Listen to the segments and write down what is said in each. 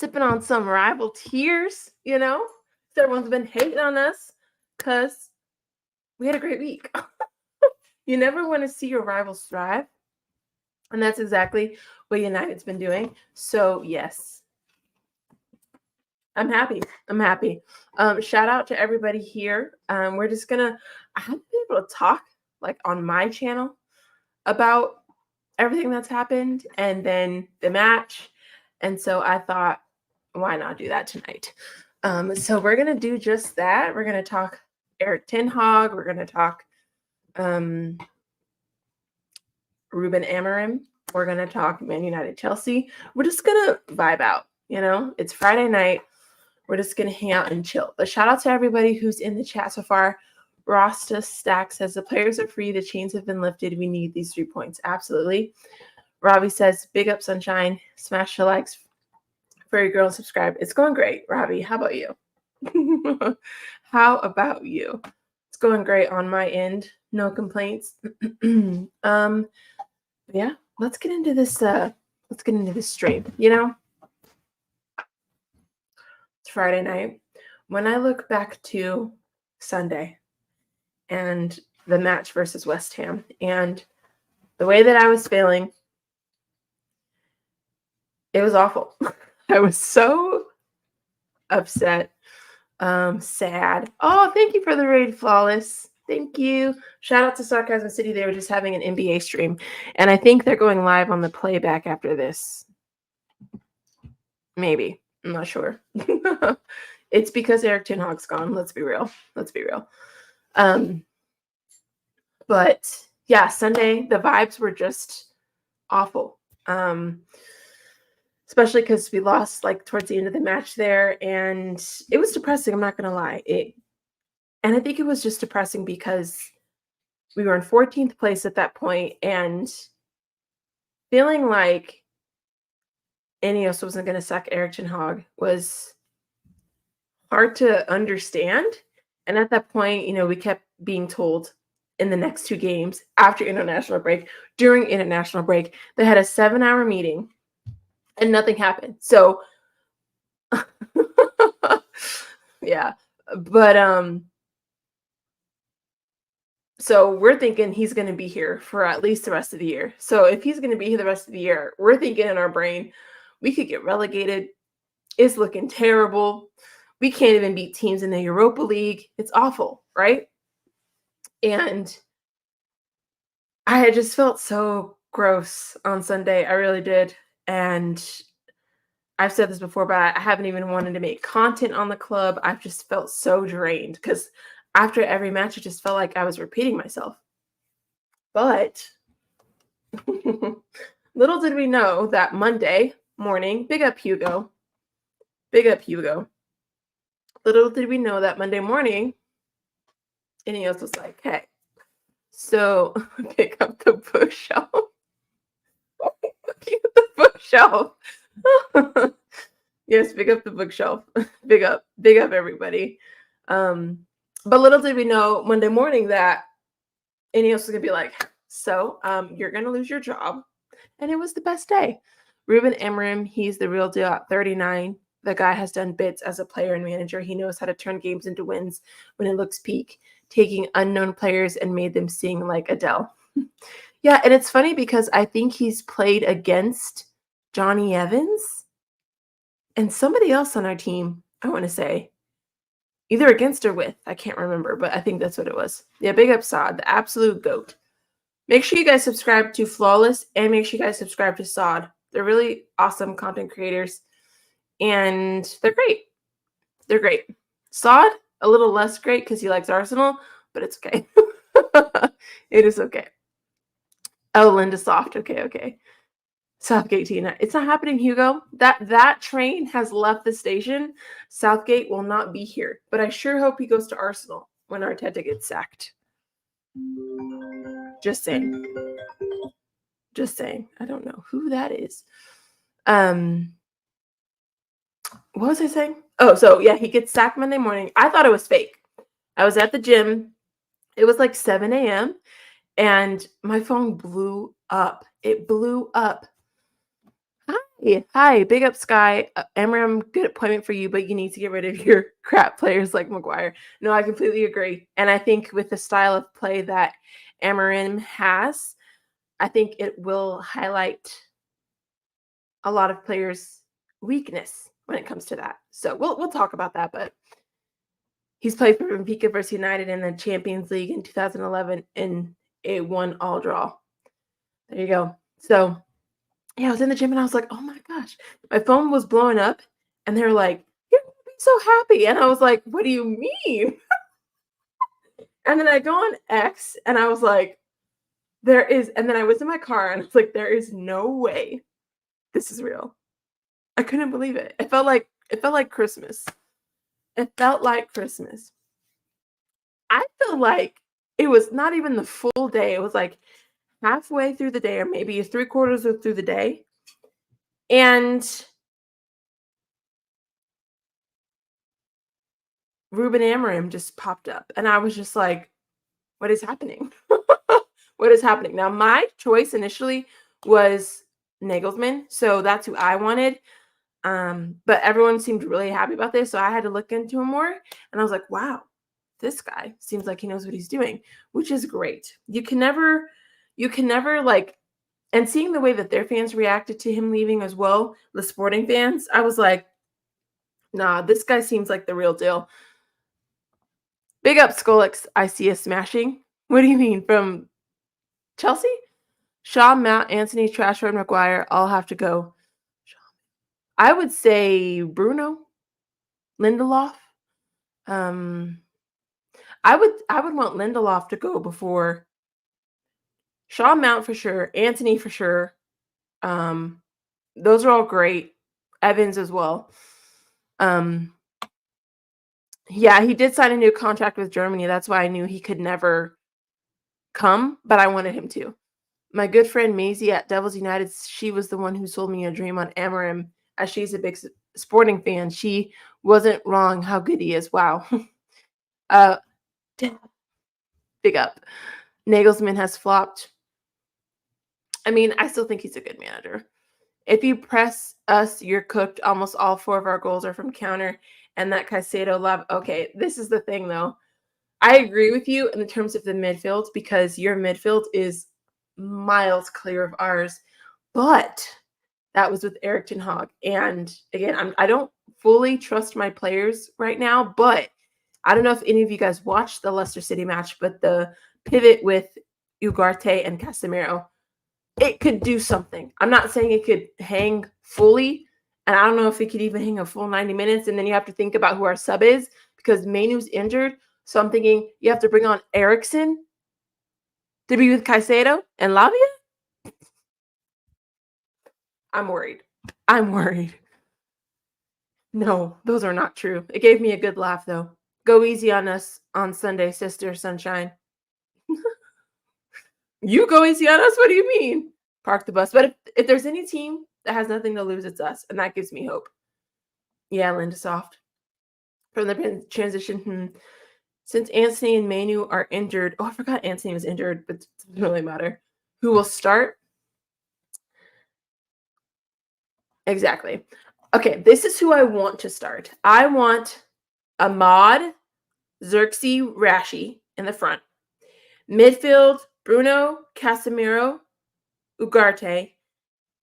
sipping on some rival tears, you know? So everyone's been hating on us because we had a great week. You never want to see your rivals thrive. And that's exactly what United's been doing. So, yes, I'm happy. I'm happy. Shout out to everybody here. We're just going to, I haven't been able to talk like on my channel about everything that's happened and then the match. And so I thought, why not do that tonight? So we're going to do just that. We're going to talk Erik ten Hag. We're going to talk Ruben Amorim. We're going to talk Man United Chelsea. We're just going to vibe out. You know, it's Friday night. We're just going to hang out and chill. But shout out to everybody who's in the chat so far. Rasta Stack says, the players are free. The chains have been lifted. We need these 3 points. Absolutely. Robbie says, big up, Sunshine. Smash the likes for your girl and subscribe. It's going great, Robbie. How about you? How about you? It's going great on my end. No complaints. Yeah, let's get into this. Let's get into this stream. You know, it's Friday night. When I look back to Sunday and the match versus West Ham and the way that I was feeling, it was awful. I was so upset, sad. Oh, thank you for the raid, Flawless. Thank you. Shout out to Sarcasm City. They were just having an NBA stream, and I think they're going live on the playback after this. Maybe. I'm not sure. It's because Erik ten Hag's gone. Let's be real. Let's be real. But yeah, Sunday, the vibes were just awful. Especially because we lost like towards the end of the match there, and it was depressing. I'm not going to lie. And I think it was just depressing because we were in 14th place at that point, and feeling like Ineos wasn't going to sack Erik ten Hag was hard to understand. And at that point, you know, we kept being told in the next 2 games after international break, during international break, they had a 7-hour meeting and nothing happened. So yeah, but so we're thinking he's going to be here for at least the rest of the year. So if he's going to be here the rest of the year, we're thinking in our brain, we could get relegated. It's looking terrible. We can't even beat teams in the Europa League. It's awful, right? And I had just felt so gross on Sunday. I really did. And I've said this before, but I haven't even wanted to make content on the club. I've just felt so drained because after every match, it just felt like I was repeating myself. But little did we know that Monday morning, big up Hugo. Big up Hugo. Little did we know that Monday morning, Ineos was like, hey, so pick up the bookshelf. Pick up the bookshelf. Yes, pick up the bookshelf. Big up everybody. But little did we know Monday morning that Ineos was gonna be like, so you're gonna lose your job. And it was the best day. Ruben Amorim, he's the real deal at 39. The guy has done bits as a player and manager. He knows how to turn games into wins when it looks peak, taking unknown players and made them sing like Adele. Yeah, and it's funny because I think he's played against Johnny Evans and somebody else on our team, I want to say. Either against or with. I can't remember, but I think that's what it was. Yeah, big up Sod, the absolute GOAT. Make sure you guys subscribe to Flawless and make sure you guys subscribe to Sod. They're really awesome content creators, and they're great. They're great. Sod, a little less great because he likes Arsenal, but it's okay. It is okay. Oh, Linda Soft. Okay. Southgate Tina. It's not happening, Hugo. That train has left the station. Southgate will not be here. But I sure hope he goes to Arsenal when Arteta gets sacked. Just saying. I don't know who that is. What was I saying? Oh, so yeah, he gets sacked Monday morning. I thought it was fake. I was at the gym. It was like 7 a.m. and my phone blew up. It blew up. Hi, big up Sky. Amram, good appointment for you, but you need to get rid of your crap players like Maguire. No, I completely agree. And I think with the style of play that Amarim has, I think it will highlight a lot of players' weakness when it comes to that. So we'll talk about that. But he's played for Benfica versus United in the Champions League in 2011 in a 1-all draw. There you go. So yeah, I was in the gym and I was like, oh my gosh, my phone was blowing up and they were like, you're gonna be so happy. And I was like, what do you mean? And then I go on X and I was like, and then I was in my car and I was like, there is no way this is real. I couldn't believe it. It felt like Christmas. It felt like Christmas. I feel like it was not even the full day. It was like halfway through the day, or maybe 3/4 through the day. And Ruben Amorim just popped up. And I was just like, what is happening? What is happening? Now, my choice initially was Nagelsmann. So that's who I wanted. But everyone seemed really happy about this. So I had to look into him more. And I was like, wow, this guy seems like he knows what he's doing, which is great. You can never like, and seeing the way that their fans reacted to him leaving as well, the Sporting fans, I was like, nah, this guy seems like the real deal. Big up Skolix, I see a smashing. What do you mean? From Chelsea? Shaw, Mount, Antony, Trashford, Maguire all have to go. I would say Bruno, Lindelof. I would want Lindelof to go before Shaw, Mount for sure, Antony for sure. Those are all great. Evans as well. Yeah, he did sign a new contract with Germany. That's why I knew he could never come, but I wanted him to. My good friend Maisie at Devils United, she was the one who sold me a dream on Amorim, as she's a big Sporting fan. She wasn't wrong how good he is. Wow. Big up. Nagelsmann has flopped. I mean, I still think he's a good manager. If you press us, you're cooked. Almost all 4 of our goals are from counter, and that Caicedo love. Okay, this is the thing, though. I agree with you in terms of the midfield because your midfield is miles clear of ours. But that was with Eric Ten Hag. And again, I don't fully trust my players right now, but I don't know if any of you guys watched the Leicester City match, but the pivot with Ugarte and Casemiro, it could do something. I'm not saying it could hang fully, and I don't know if it could even hang a full 90 minutes. And then you have to think about who our sub is because Mainu's injured. So I'm thinking you have to bring on Eriksen to be with Caicedo and Lavia. I'm worried. No, those are not true. It gave me a good laugh, though. Go easy on us on Sunday, Sister Sunshine. You go easy on us? What do you mean? Park the bus. But if there's any team that has nothing to lose, it's us. And that gives me hope. Yeah, Linda Soft. From the transition, since Antony and Manu are injured. Oh, I forgot Antony was injured, but it doesn't really matter. Who will start? Exactly. Okay, this is who I want to start. I want Ahmad, Xerxes, Rashi in the front. Midfield, Bruno, Casemiro, Ugarte.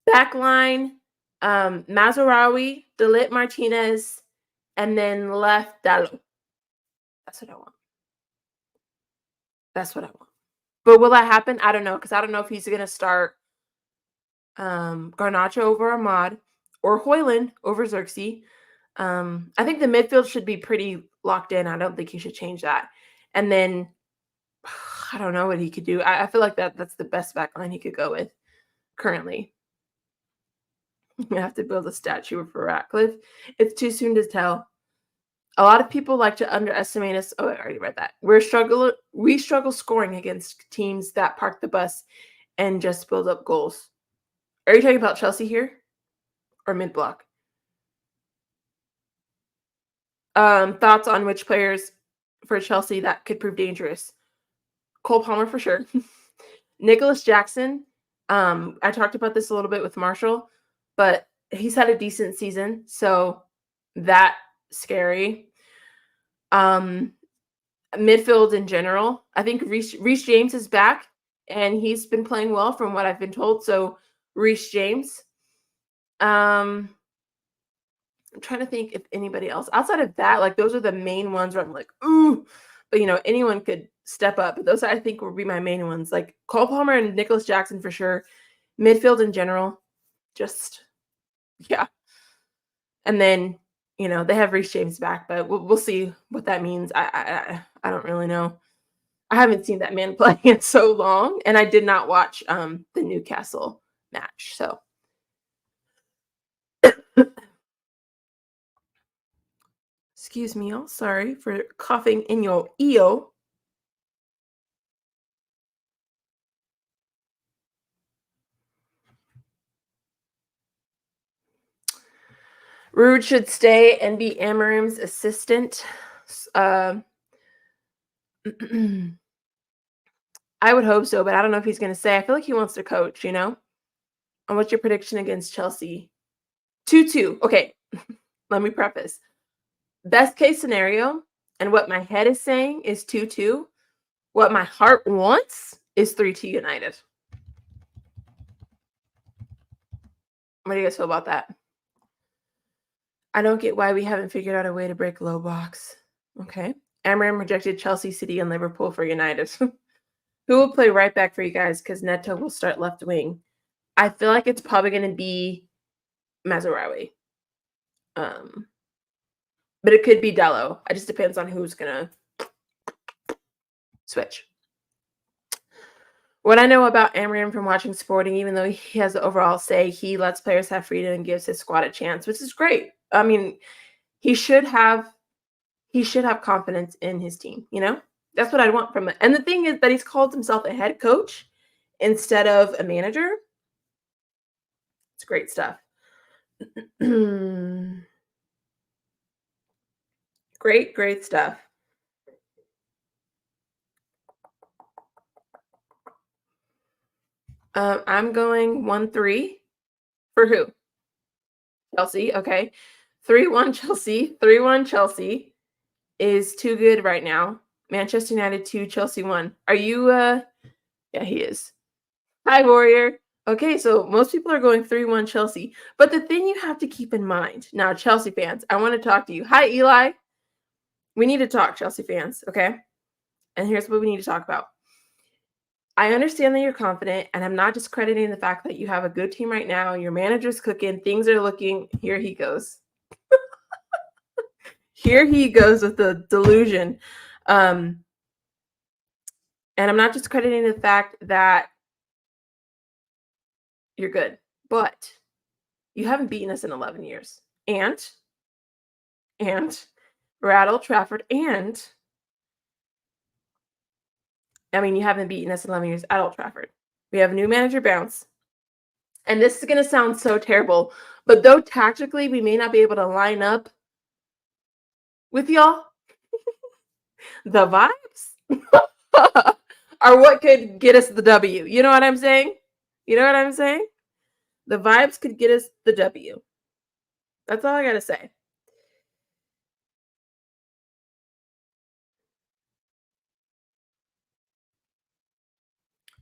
Backline, Mazarawi, Dalit Martinez, and then left Dallo. That's what I want. That's what I want. But will that happen? I don't know, because I don't know if he's going to start Garnacho over Ahmad or Hoyland over Xerxes. I think the midfield should be pretty locked in. I don't think he should change that. And then I don't know what he could do. I feel like that's the best backline he could go with currently. You have to build a statue for Ratcliffe. It's too soon to tell. A lot of people like to underestimate us. Oh, I already read that. We struggle scoring against teams that park the bus and just build up goals. Are you talking about Chelsea here or mid-block? Thoughts on which players for Chelsea that could prove dangerous? Cole Palmer for sure. Nicholas Jackson. I talked about this a little bit with Marshall, but he's had a decent season, so that's scary. Midfield in general, I think Reece James is back, and he's been playing well from what I've been told. So Reece James. I'm trying to think if anybody else outside of that, like those are the main ones where I'm like, ooh, but anyone could step up. But those I think would be my main ones, like Cole Palmer and Nicholas Jackson for sure. Midfield in general, just yeah. And then they have Reece James back, but we'll see what that means. I don't really know. I haven't seen that man play in so long, and I did not watch the Newcastle match. So excuse me, all sorry for coughing in your ear. Rude should stay and be Amorim's assistant. I would hope so, but I don't know if he's going to stay. I feel like he wants to coach, And what's your prediction against Chelsea? 2-2. Okay, let me preface. Best case scenario, and what my head is saying is 2-2. What my heart wants is 3-2 United. What do you guys feel about that? I don't get why we haven't figured out a way to break low blocks. Okay. Amorim rejected Chelsea, City, and Liverpool for United. Who will play right back for you guys? Because Neto will start left wing. I feel like it's probably going to be Mazraoui. But it could be Dello. It just depends on who's going to switch. What I know about Amorim from watching Sporting, even though he has the overall say, he lets players have freedom and gives his squad a chance, which is great. I mean, he should have confidence in his team, That's what I want from it. And the thing is that he's called himself a head coach instead of a manager. It's great stuff. Great stuff. I'm going 1-3 for who? Chelsea. Okay. 3-1 Chelsea. 3-1 Chelsea is too good right now. Manchester United 2, Chelsea 1. Are you yeah, he is. Hi, Warrior. Okay, so most people are going 3-1 Chelsea. But the thing you have to keep in mind, now, Chelsea fans, I want to talk to you. Hi, Eli. We need to talk, Chelsea fans, okay? And here's what we need to talk about. I understand that you're confident, and I'm not discrediting the fact that you have a good team right now. Your manager's cooking. Things are looking. Here he goes. Here he goes with the delusion. And I'm not discrediting the fact that you're good, but you haven't beaten us in 11 years. And we're at Old Trafford, and I mean, you haven't beaten us in 11 years at Old Trafford. We have a new manager bounce. And this is going to sound so terrible, but though tactically we may not be able to line up with y'all, the vibes are what could get us the W. You know what I'm saying? You know what I'm saying? The vibes could get us the W. That's all I got to say.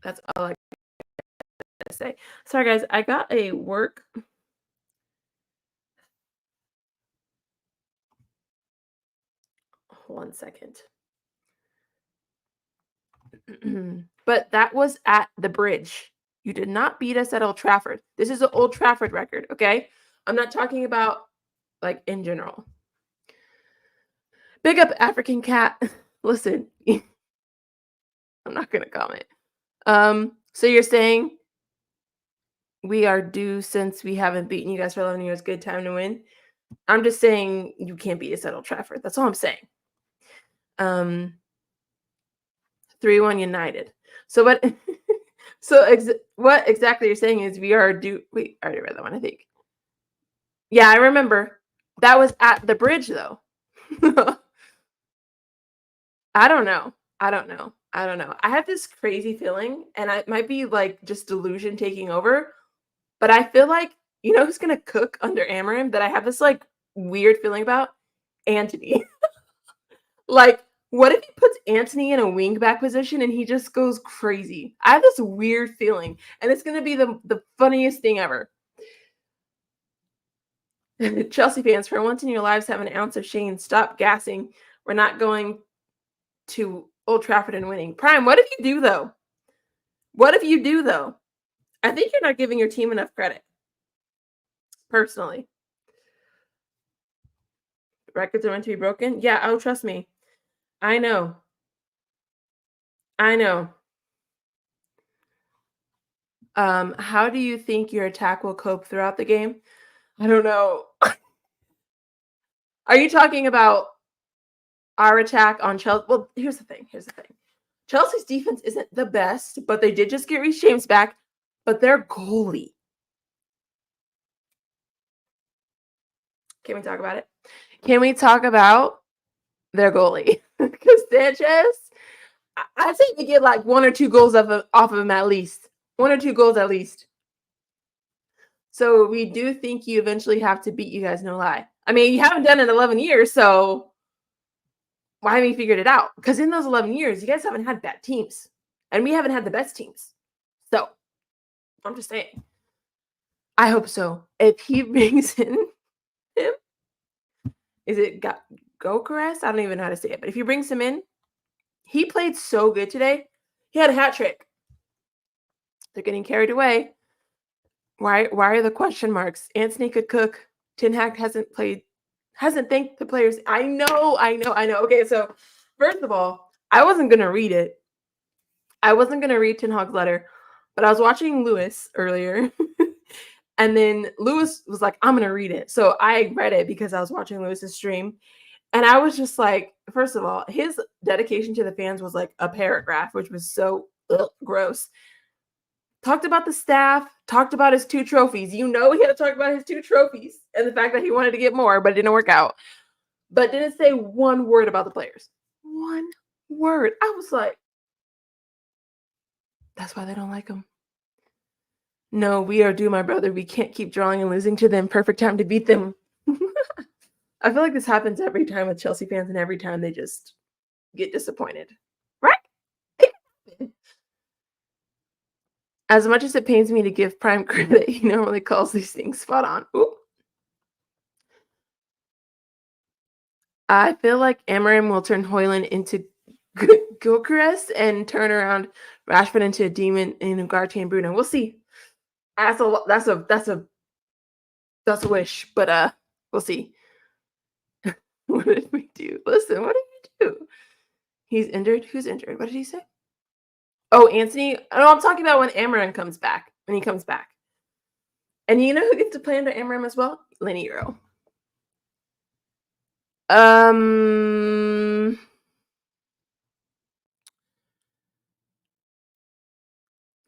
That's all I got to say. Sorry, guys. I got a work. One second. But that was at the Bridge. You did not beat us at Old Trafford. This is an Old Trafford record, okay? I'm not talking about, like, in general. Big up African Cat. Listen, I'm not going to comment. So you're saying we are due since we haven't beaten you guys for 11 years. Good time to win. I'm just saying you can't beat us at Old Trafford. That's all I'm saying. 3-1 United. So what? What exactly you're saying is we are due. Wait, I already read that one, I think. Yeah, I remember. That was at the Bridge, though. I don't know. I have this crazy feeling, and it might be like just delusion taking over, but I feel like You know who's gonna cook under Amorim that I have this like weird feeling about? Antony. Like, what if he puts Antony in a wingback position and he just goes crazy? I have this weird feeling, and it's gonna be the funniest thing ever. Chelsea fans, for once in your lives, have an ounce of shame. Stop gassing. We're not going to Old Trafford and winning. Prime, what if you do though? What if you do though? I think you're not giving your team enough credit. Personally. Records are meant to be broken? Yeah, oh trust me. I know. I know. How do you think your attack will cope throughout the game? I don't know. Are you talking about our attack on Chelsea? Well, here's the thing. Chelsea's defense isn't the best, but they did just get Reece James back. But their goalie. Can we talk about it? Can we talk about their goalie? Because Sanchez, I'd say they get like 1 or 2 goals off of him at least. 1 or 2 goals at least. So we do think you eventually have to beat you guys, no lie. I mean, you haven't done it in 11 years, so why haven't you figured it out? Because in those 11 years, you guys haven't had bad teams. And we haven't had the best teams. So I'm just saying. I hope so. If he brings in him, is it Gokares? I don't even know how to say it. But if he brings him in, he played so good today. He had a hat trick. They're getting carried away. Why are the question marks? Antony could cook. Ten Hag hasn't thanked the players. I know. Okay, so first of all, I wasn't going to read it. I wasn't going to read Ten Hag's letter, but I was watching Lewis earlier. And then Lewis was like, I'm going to read it. So I read it because I was watching Lewis's stream. And I was just like, first of all, his dedication to the fans was like a paragraph, which was so gross. Talked about the staff, talked about his 2 trophies. You know he had to talk about his 2 trophies and the fact that he wanted to get more, but it didn't work out. But didn't say one word about the players. 1 word. I was like, that's why they don't like him. No, we are due, my brother. We can't keep drawing and losing to them. Perfect time to beat them. I feel like this happens every time with Chelsea fans, and every time they just get disappointed. Right? As much as it pains me to give Prime credit, he normally calls these things spot on. Ooh. I feel like Amorim will turn Højlund into Gyökeres and turn around Rashford into a demon in Ugarte and Bruno. We'll see. That's a wish, but we'll see. What did we do? Listen, what did we do? He's injured. Who's injured? What did he say? Oh, Antony. No, I'm talking about when Amorim comes back. When he comes back. And you know who gets to play under Amorim as well? Leniero.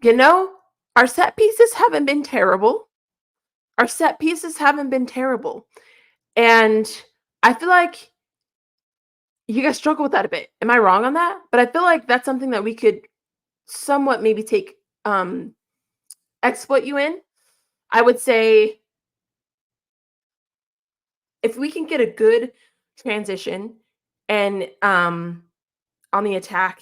You know, our set pieces haven't been terrible. And I feel like you guys struggle with that a bit. Am I wrong on that? But I feel like that's something that we could somewhat maybe take exploit you in. I would say if we can get a good transition and on the attack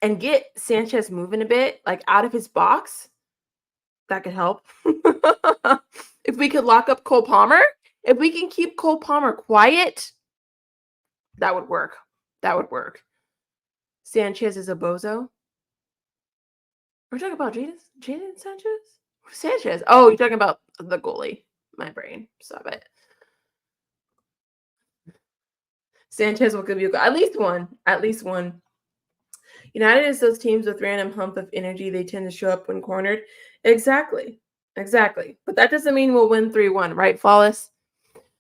and get Sanchez moving a bit, like out of his box, that could help. If we could lock up Cole Palmer, if we can keep Cole Palmer quiet, that would work. Sanchez is a bozo. We're talking about Jadon Sanchez? Oh, you're talking about the goalie. My brain. Stop it. Sanchez will give you at least one. United is those teams with random hump of energy. They tend to show up when cornered. Exactly. But that doesn't mean we'll win 3-1, right, Flawless?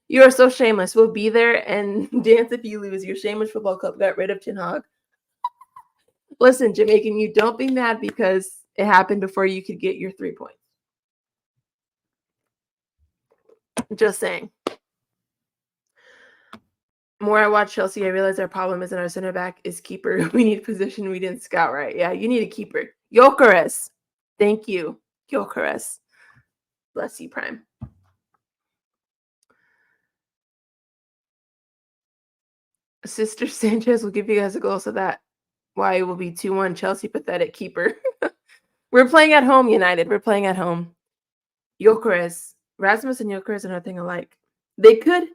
You are so shameless. We'll be there and dance if you lose. Your shameless football club got rid of Ten Hag. Listen, Jamaican, you don't be mad because it happened before you could get your 3 points. Just saying. More I watch Chelsea, I realize our problem isn't our center back, is keeper. We need a position we didn't scout right. Yeah, you need a keeper. Gyökeres. Thank you. Gyökeres. Bless you, Prime. Sister Sanchez will give you guys a goal, so that why it will be 2-1 Chelsea pathetic keeper. We're playing at home, United. We're playing at home. Gyökeres. Rasmus and Gyökeres are nothing alike. They could.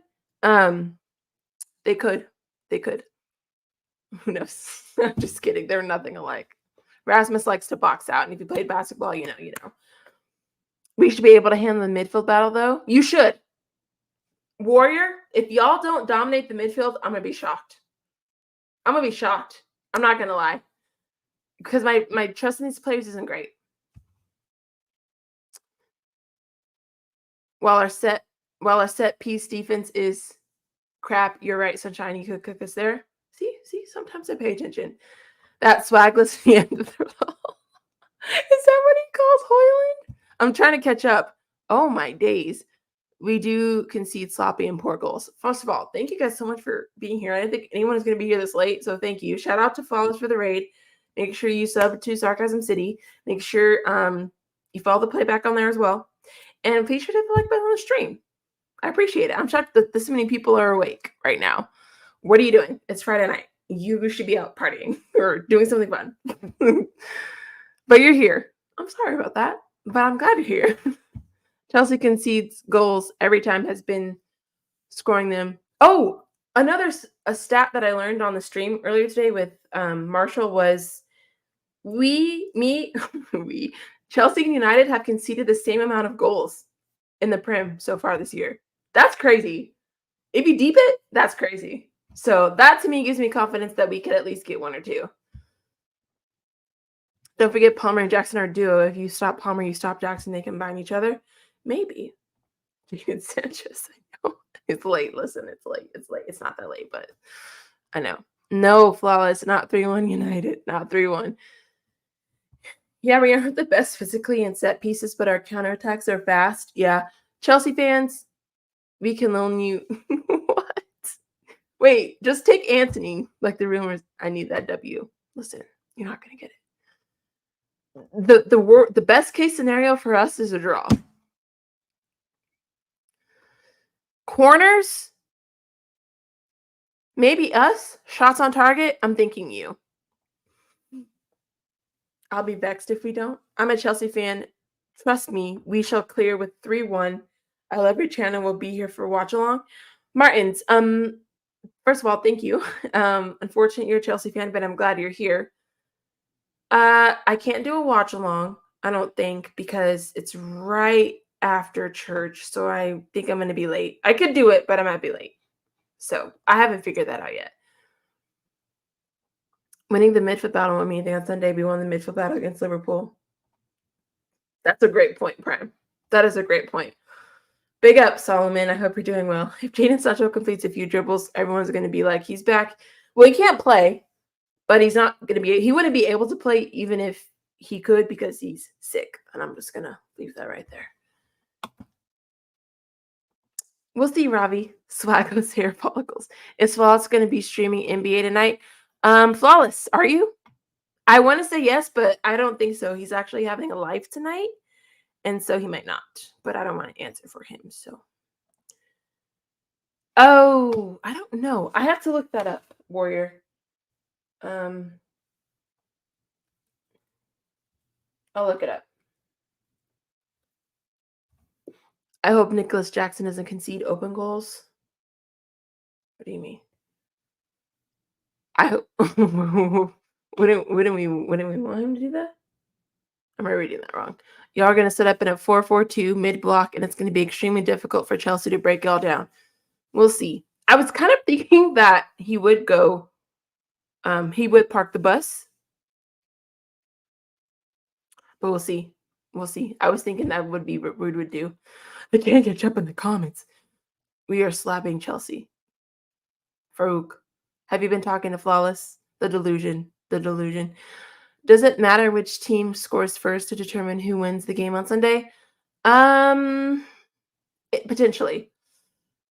They could. They could. Who knows? I'm just kidding. They're nothing alike. Rasmus likes to box out, and if you played basketball, you know. We should be able to handle the midfield battle, though. You should. Warrior, if y'all don't dominate the midfield, I'm going to be shocked. I'm going to be shocked. I'm not going to lie. Because my trust in these players isn't great. While our set piece defense is crap, you're right, Sunshine. You could cook us there. See, sometimes I pay attention. That swagless the end of the roll. Is that what he calls Hoyland? I'm trying to catch up. Oh my days. We do concede sloppy and poor goals. First of all, thank you guys so much for being here. I didn't think anyone was going to be here this late, so thank you. Shout out to Flawless for the raid. Make sure you sub to Sarcasm City. Make sure you follow the playback on there as well. And please sure to hit the like button on the stream. I appreciate it. I'm shocked that this many people are awake right now. What are you doing? It's Friday night. You should be out partying or doing something fun. But you're here. I'm sorry about that, but I'm glad you're here. Chelsea concedes goals every time, has been scoring them. Oh, a stat that I learned on the stream earlier today with Marshall was Chelsea and United have conceded the same amount of goals in the Prem so far this year. That's crazy. If you deep it, that's crazy. So that to me gives me confidence that we could at least get one or two. Don't forget Palmer and Jackson are a duo. If you stop Palmer, you stop Jackson, they combine each other. Maybe. Sanchez. I know. It's late. Listen, it's late. It's late. It's not that late, but I know. No, Flawless. Not 3-1 United. Not 3-1. Yeah, we aren't the best physically in set pieces, but our counterattacks are fast. Yeah. Chelsea fans, we can loan you. What? Wait, just take Antony. Like the rumors. I need that W. Listen, you're not going to get it. The best case scenario for us is a draw. Corners, maybe us. Shots on target, I'm thinking you. I'll be vexed if we don't. I'm a Chelsea fan. Trust me, we shall clear with 3-1. I love your channel. We'll be here for watch along. Martins, first of all, thank you. Unfortunately, you're a Chelsea fan, but I'm glad you're here. I can't do a watch along, I don't think, because it's right after church, so I think I'm going to be late. I could do it, but I might be late. So I haven't figured that out yet. Winning the midfield battle with me, I think on Sunday we won the midfield battle against Liverpool. That's a great point, Prime. That is a great point. Big up, Solomon. I hope you're doing well. If Jadon Sancho completes a few dribbles, everyone's going to be like, he's back. Well, he can't play, but he's not going to be. He wouldn't be able to play even if he could because he's sick. And I'm just going to leave that right there. We'll see, Ravi. Swagos hair follicles. Is Flawless going to be streaming NBA tonight? Flawless, are you? I want to say yes, but I don't think so. He's actually having a live tonight, and so he might not. But I don't want to answer for him, so. Oh, I don't know. I have to look that up, Warrior. I'll look it up. I hope Nicholas Jackson doesn't concede open goals. What do you mean? I hope wouldn't we want him to do that? Am I reading that wrong? Y'all are going to set up in a 4-4-2 mid-block, and it's going to be extremely difficult for Chelsea to break y'all down. We'll see. I was kind of thinking that he would go, he would park the bus, but we'll see. We'll see. I was thinking that would be what Rude would do. I can't catch up in the comments. We are slapping Chelsea. Farouk, have you been talking to Flawless? The delusion. Does it matter which team scores first to determine who wins the game on Sunday? Potentially.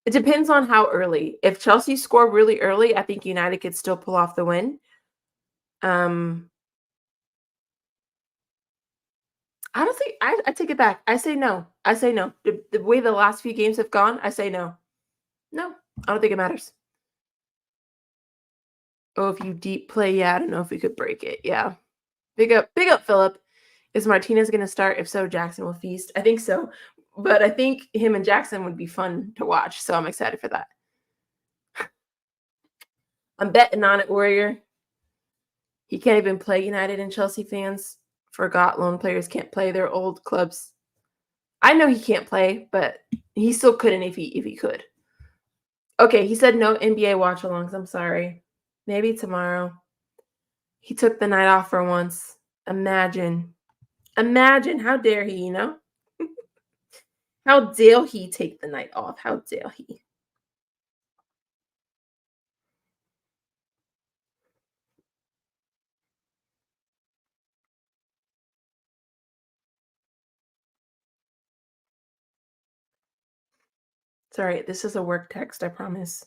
It depends on how early. If Chelsea score really early, I think United could still pull off the win. Honestly, I take it back. I say no. I say no. The way the last few games have gone, I say no. No, I don't think it matters. Oh, if you deep play, yeah, I don't know if we could break it. Yeah. Big up, Philip. Is Martinez going to start? If so, Jackson will feast. I think so. But I think him and Jackson would be fun to watch. So I'm excited for that. I'm betting on it, Warrior. He can't even play. United and Chelsea fans forgot loan players can't play their old clubs. I know he can't play, but he still couldn't if he could. Okay, he said no NBA watch-alongs. I'm sorry. Maybe tomorrow. He took the night off for once. Imagine. Imagine. How dare he, you know? How dare he take the night off? How dare he? Sorry, this is a work text, I promise.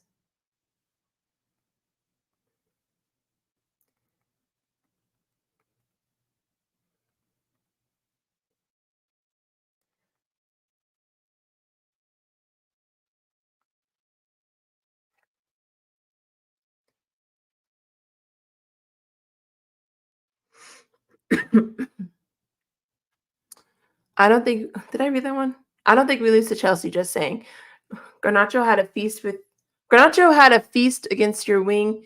I don't think did I read that one? I don't think we lose to Chelsea, just saying. Garnacho had a feast with Garnacho had a feast against your wing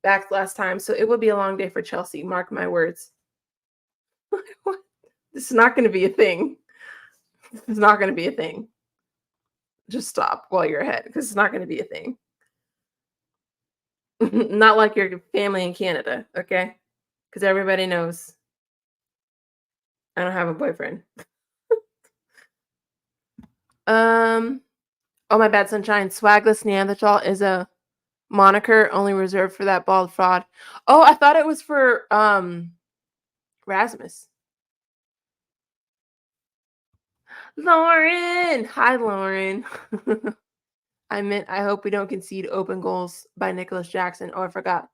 back last time, so it will be a long day for Chelsea. Mark my words. What? This is not going to be a thing. It's not going to be a thing. Just stop while you're ahead because it's not going to be a thing. Not like your family in Canada, okay? Because everybody knows I don't have a boyfriend. Um. Oh my bad, sunshine. Swagless Neanderthal is a moniker only reserved for that bald fraud. Oh, I thought it was for Rasmus. Lauren! Hi, Lauren. I hope we don't concede open goals by Nicholas Jackson. Oh, I forgot.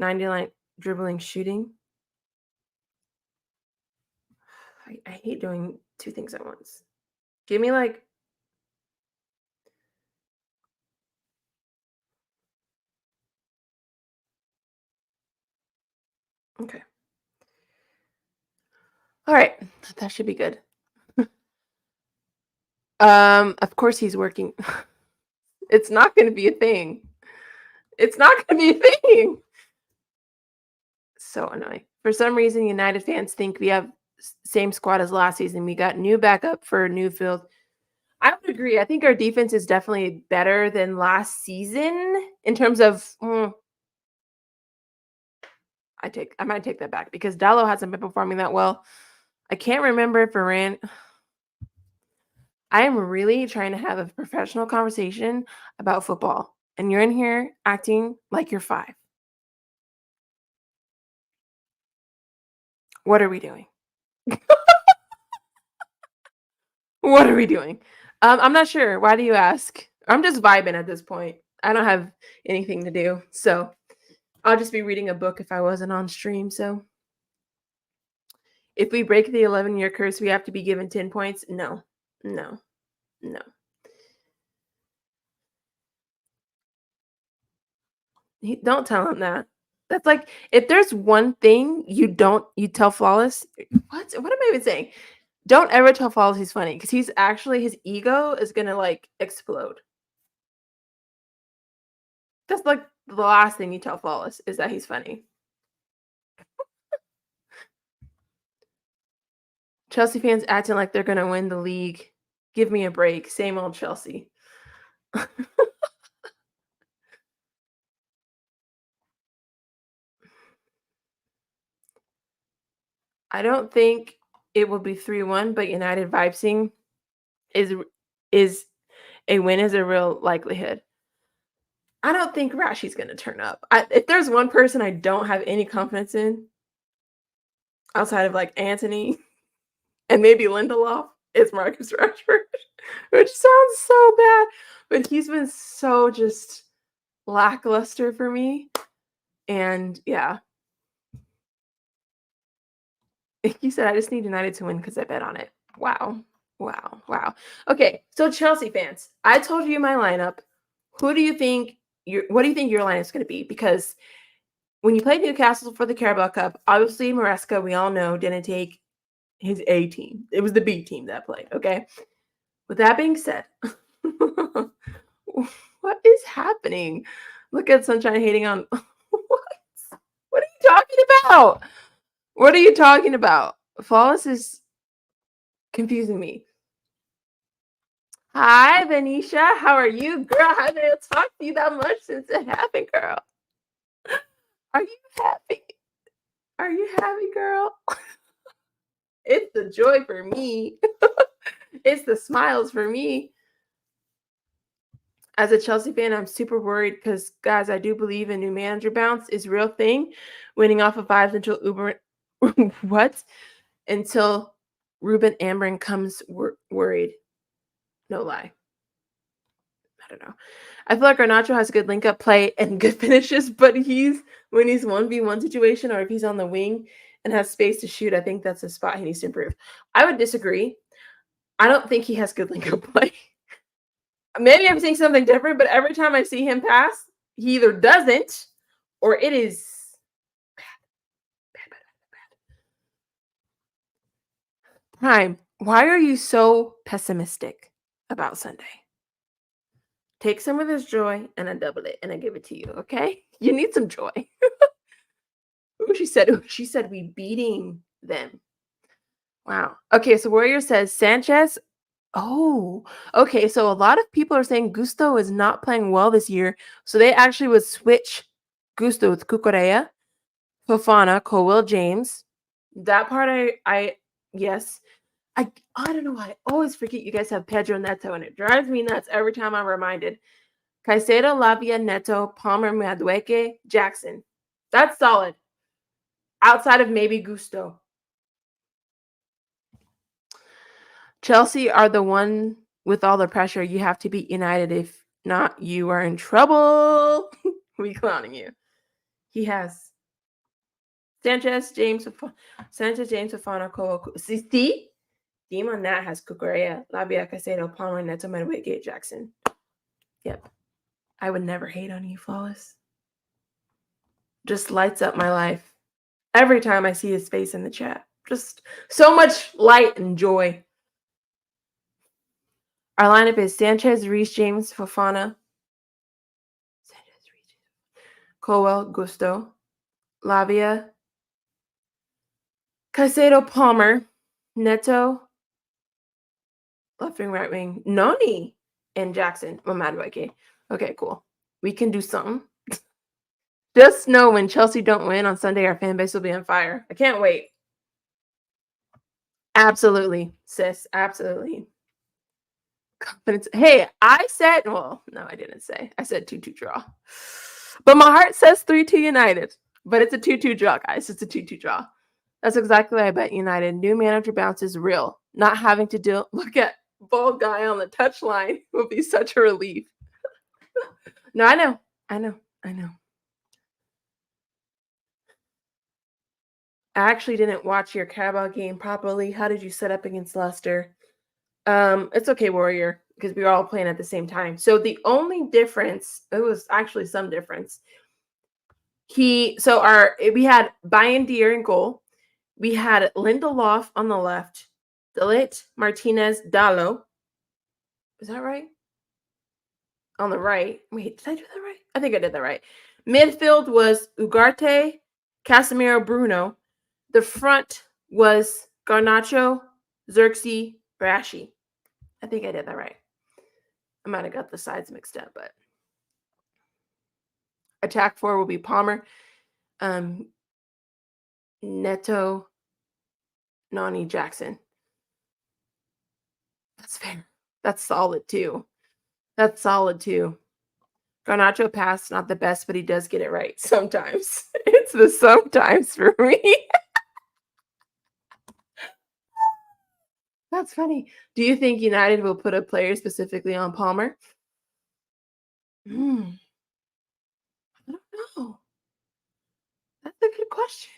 99 dribbling shooting. I hate doing two things at once. Give me like okay. All right. That should be good. Of course he's working. It's not gonna be a thing. It's not gonna be a thing. So annoying. For some reason, United fans think we have same squad as last season. We got new backup for Newfield. I would agree. I think our defense is definitely better than last season in terms of. I might take that back because Dallo hasn't been performing that well. I can't remember if Varane. I am really trying to have a professional conversation about football, and you're in here acting like you're 5. What are we doing? What are we doing? I'm not sure. Why do you ask? I'm just vibing at this point. I don't have anything to do, so I'll just be reading a book if I wasn't on stream. So if we break the 11-year curse, we have to be given 10 points. No, no, no. Don't tell him that. That's like if there's one thing you tell Flawless. What am I even saying? Don't ever tell Flawless he's funny because he's actually his ego is gonna like explode. That's like the last thing you tell Flawless is that he's funny. Chelsea fans acting like they're gonna win the league. Give me a break. Same old Chelsea. I don't think it will be 3-1, but United vibesing is is a win is a real likelihood. I don't think Rashi's gonna turn up. If there's one person I don't have any confidence in outside of like Antony and maybe Lindelof, it's Marcus Rashford, which sounds so bad, but he's been so just lackluster for me. And yeah, You said I just need United to win because I bet on it. Wow. Wow. Wow. Okay. So Chelsea fans, I told you my lineup. What do you think your line is going to be? Because when you played Newcastle for the Carabao Cup, obviously Maresca, we all know, didn't take his A team. It was the B team that played. Okay. With that being said, what is happening? Look at Sunshine hating on what? What are you talking about? What are you talking about? Flawless is confusing me. Hi, Venetia. How are you, girl? I haven't able to talk to you that much since it happened, girl. Are you happy? Are you happy, girl? It's the joy for me. It's the smiles for me. As a Chelsea fan, I'm super worried because, guys, I do believe a new manager bounce is a real thing. Winning off of vibes until Uber, what? Until Ruben Amorim comes worried. No lie. I don't know. I feel like Garnacho has good link-up play and good finishes, but when he's 1v1 situation or if he's on the wing and has space to shoot, I think that's a spot he needs to improve. I would disagree. I don't think he has good link-up play. Maybe I'm seeing something different, but every time I see him pass, he either doesn't or it is bad. Prime, why are you so pessimistic about Sunday? Take some of this joy and I double it and I give it to you, okay? You need some joy. She said we beating them. Wow. Okay, so Warrior says Sanchez. Oh, okay. So a lot of people are saying Gusto is not playing well this year. So they actually would switch Gusto with Cucurella, Fofana, Colwell James. That part I yes. I don't know why. I always forget you guys have Pedro Neto and it drives me nuts every time I'm reminded. Caicedo, Lavia, Neto, Palmer, Madueke, Jackson. That's solid. Outside of maybe Gusto. Chelsea are the one with all the pressure. You have to beat United. If not, you are in trouble. We clowning you. He has Sanchez, James, Fofana, Cole. See? Team on that has Cucurella, Lavia, Caicedo, Palmer, Neto, Madueke, Jackson. Yep. I would never hate on you, Flawless. Just lights up my life. Every time I see his face in the chat. Just so much light and joy. Our lineup is Sanchez, Reece James, Fofana, Colwell, Gusto, Lavia, Caicedo, Palmer, Neto, left wing, right wing, Noni, and Jackson. Madueke. Okay, cool. We can do something. Just know when Chelsea don't win on Sunday, our fan base will be on fire. I can't wait. Absolutely, sis. Absolutely. Confidence. Hey, I said, well, no, I didn't say. I said 2-2 draw. But my heart says 3-2 United. But it's a 2-2 draw, guys. It's a 2-2 draw. That's exactly what I bet United. New manager bounce is real. Not having to look at bald guy on the touchline will be such a relief. No, I know. I actually didn't watch your Carabao game properly. How did you set up against Leicester? It's okay, Warrior, because we were all playing at the same time. So the only difference, it was actually some difference. We had Bayern Dier in goal. We had Lindelof on the left, Delit, Martinez, Dallo. Is that right? On the right. Wait, did I do that right? I think I did that right. Midfield was Ugarte, Casemiro, Bruno. The front was Garnacho, Xerxes, Brashy. I think I did that right. I might have got the sides mixed up, but attack 4 will be Palmer, Neto, Nani, Jackson. That's fair. That's solid too. Garnacho pass, not the best, but he does get it right sometimes. It's the sometimes for me. That's funny. Do you think United will put a player specifically on Palmer? I don't know. That's a good question.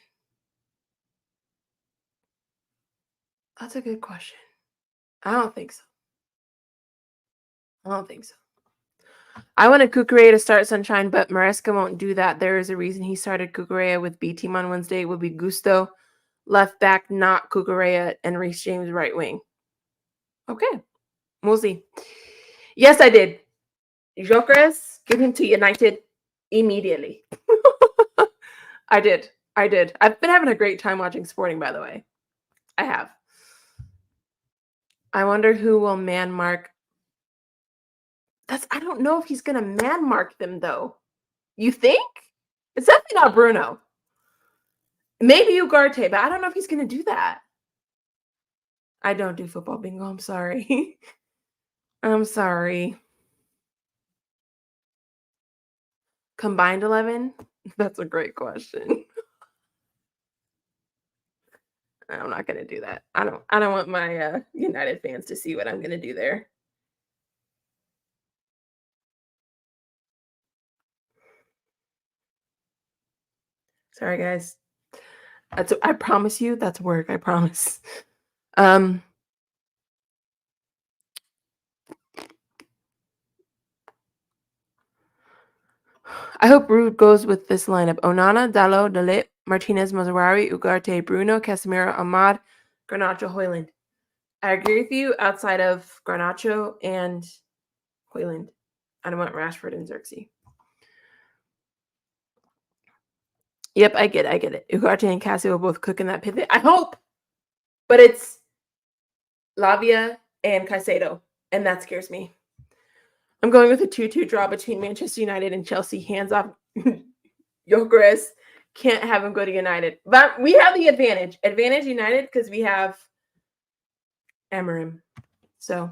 That's a good question. I don't think so. I don't think so. I wanted Cucurella to start Sunshine, but Maresca won't do that. There is a reason he started Cucurella with B team on Wednesday. It would be Gusto, left back, not Cucurella, and Reece James, right wing. Okay, we'll see. Yes, I did. Gyökeres, give him to United immediately. I did. I've been having a great time watching Sporting, by the way. I have. I wonder who will man mark. I don't know if he's going to man mark them, though. You think? It's definitely not Bruno. Maybe Ugarte, but I don't know if he's going to do that. I don't do football bingo. I'm sorry. I'm sorry. Combined 11? That's a great question. I'm not going to do that. I don't want my United fans to see what I'm going to do there. Sorry, guys. I promise you that's work. I promise. I hope Rude goes with this lineup. Onana, Dalot, Dalit, Martinez, Mazzarri, Ugarte, Bruno, Casemiro, Ahmad, Garnacho, Højlund. I agree with you outside of Garnacho and Højlund. I don't want Rashford and Xerxes. Yep, I get it. Ugarte and Cassie will both cook in that pivot. I hope. But it's Lavia and Caicedo, and that scares me. I'm going with a 2-2 draw between Manchester United and Chelsea. Hands off Gyökeres. Can't have him go to United. But we have the advantage. Advantage United because we have Amorim. So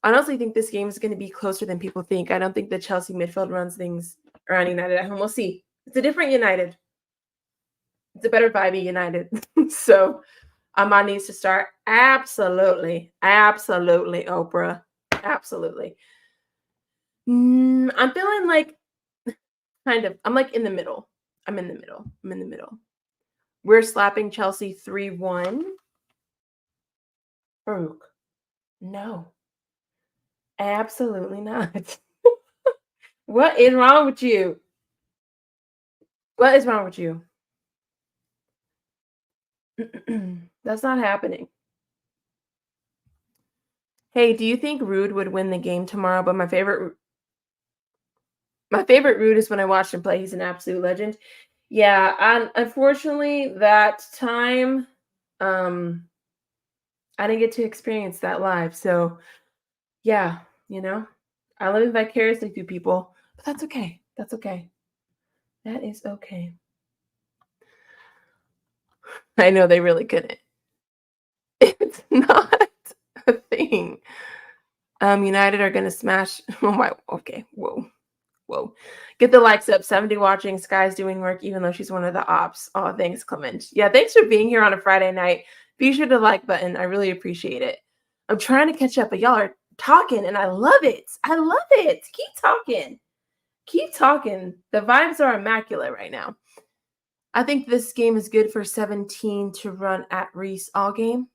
I honestly think this game is going to be closer than people think. I don't think the Chelsea midfield runs things around United at home. We'll see. It's a different United. It's a better vibey United. So Ahmad needs to start. Absolutely. Absolutely, Oprah. Absolutely. I'm feeling like I'm like in the middle. I'm in the middle. We're slapping Chelsea 3-1. Farouk. No. Absolutely not. What is wrong with you? What is wrong with you? That's not happening. Hey, do you think Rude would win the game tomorrow? But my favorite Rude is when I watched him play. He's an absolute legend. Yeah, and unfortunately, that time, I didn't get to experience that live. So, yeah, I live vicariously through people, but that's okay. That's okay. That is okay. I know they really couldn't. It's not a thing. United are gonna smash. Oh my. Okay. Whoa. Get the likes up. 70 watching. Sky's doing work, even though she's one of the ops. Oh, thanks, Clement. Yeah, thanks for being here on a Friday night. Be sure to like button. I really appreciate it. I'm trying to catch up, but y'all are talking, and I love it. Keep talking. The vibes are immaculate right now. I think this game is good for 17 to run at Reese all game.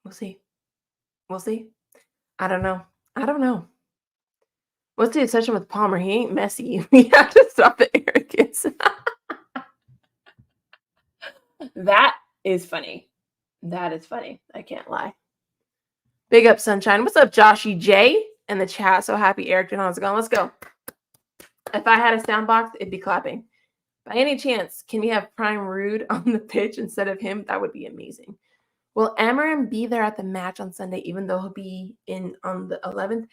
We'll see. I don't know. What's the obsession with Palmer? He ain't messy. We have to stop the arrogance. That is funny. I can't lie. Big up, Sunshine. What's up, Joshy J? In the chat. So happy Eric Denon's gone. Let's go. If I had a sound box, it'd be clapping. By any chance, can we have Prime Rude on the pitch instead of him? That would be amazing. Will Amorim be there at the match on Sunday, even though he'll be in on the 11th?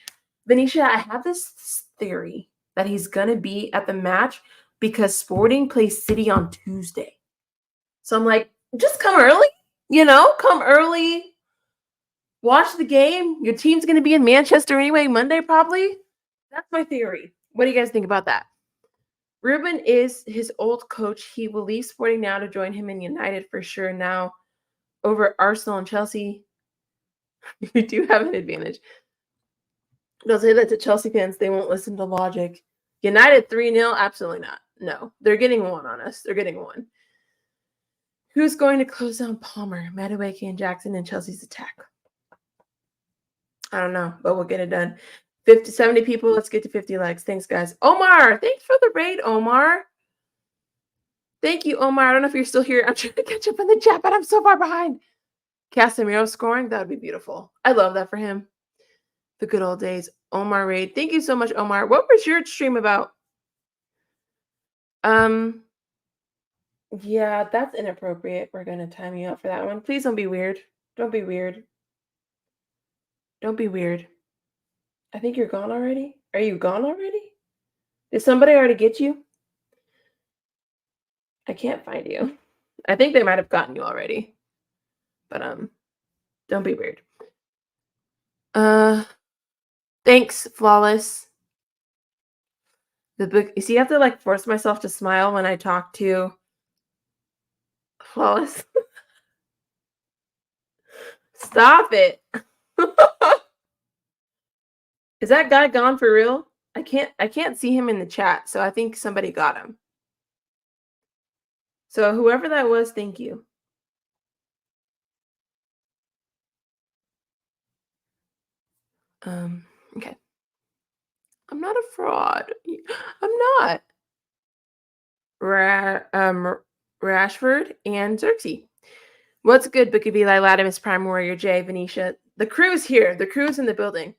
Venetia, I have this theory that he's going to be at the match because Sporting plays City on Tuesday. So I'm like, just come early, come early, watch the game. Your team's going to be in Manchester anyway, Monday probably. That's my theory. What do you guys think about that? Ruben is his old coach. He will leave Sporting now to join him in United for sure now over Arsenal and Chelsea. We do have an advantage. They'll say that to Chelsea fans. They won't listen to logic. United 3-0? Absolutely not. No. They're getting one on us. They're getting one. Who's going to close down Palmer, Madueke, and Jackson in Chelsea's attack? I don't know, but we'll get it done. 50, 70 people. Let's get to 50 likes. Thanks, guys. Omar, thanks for the raid, Omar. Thank you, Omar. I don't know if you're still here. I'm trying to catch up in the chat, but I'm so far behind. Casemiro scoring, that would be beautiful. I love that for him. The good old days. Omar raid. Thank you so much, Omar. What was your stream about? Yeah, that's inappropriate. We're going to time you out for that one. Please don't be weird. Don't be weird. Don't be weird. I think you're gone already. Are you gone already? Did somebody already get you? I can't find you. I think they might have gotten you already. But don't be weird. Thanks, Flawless. The book. You see, I have to like force myself to smile when I talk to Flawless. Stop it. Is that guy gone for real? I can't see him in the chat, so I think somebody got him. So whoever that was, thank you. Okay. I'm not a fraud. I'm not. Rashford and Xerxes. What's good, Book of Eli, Latimus, Prime Warrior, Jay, Venetia? The crew's here. The crew's in the building.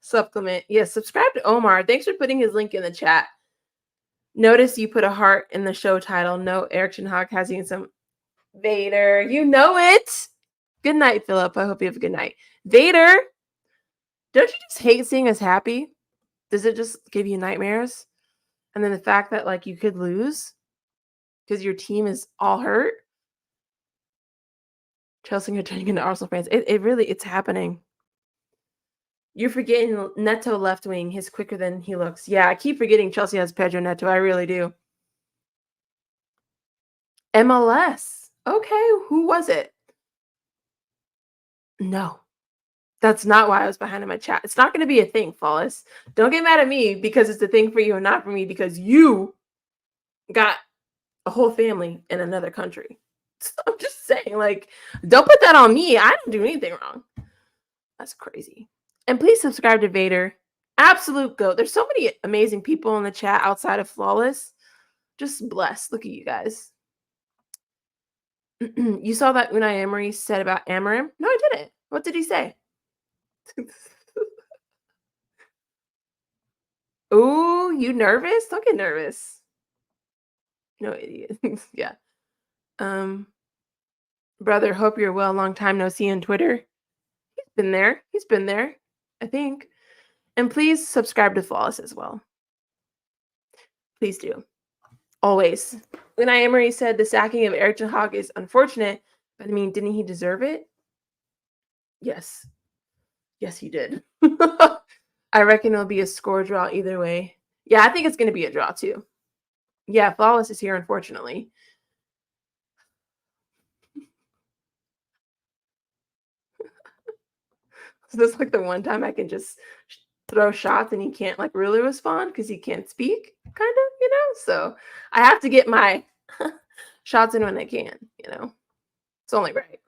Supplement. Yes, subscribe to Omar. Thanks for putting his link in the chat. Notice you put a heart in the show title. No, Eric Hogg has you in some Vader. You know it. Good night, Philip. I hope you have a good night. Vader, don't you just hate seeing us happy? Does it just give you nightmares? And then the fact that like you could lose because your team is all hurt. Chelsea are turning into Arsenal fans. It's happening. You're forgetting Neto left wing. He's quicker than he looks. Yeah, I keep forgetting Chelsea has Pedro Neto. I really do. MLS. Okay, who was it? No. That's not why I was behind in my chat. It's not going to be a thing, Flawless. Don't get mad at me because it's a thing for you and not for me because you got a whole family in another country. So I'm just saying, like, don't put that on me. I didn't do anything wrong. That's crazy. And please subscribe to Vader. Absolute GOAT. There's so many amazing people in the chat outside of Flawless. Just blessed. Look at you guys. You saw that Unai Emery said about Amorim? No, I didn't. What did he say? Ooh, you nervous? Don't get nervous. No idiot. Yeah. Brother, hope you're well. Long time no see on Twitter. He's been there. He's been there, I think. And please subscribe to Flawless as well. Please do. Always. Unai Emery said the sacking of Eric Ten Hag is unfortunate, but I mean, didn't he deserve it? Yes. Yes, he did. I reckon it'll be a score draw either way. Yeah, I think it's going to be a draw too. Yeah, Flawless is here, unfortunately. So this is like the one time I can just throw shots and he can't like really respond because he can't speak, kind of, you know? So I have to get my shots in when I can, you know? It's only right.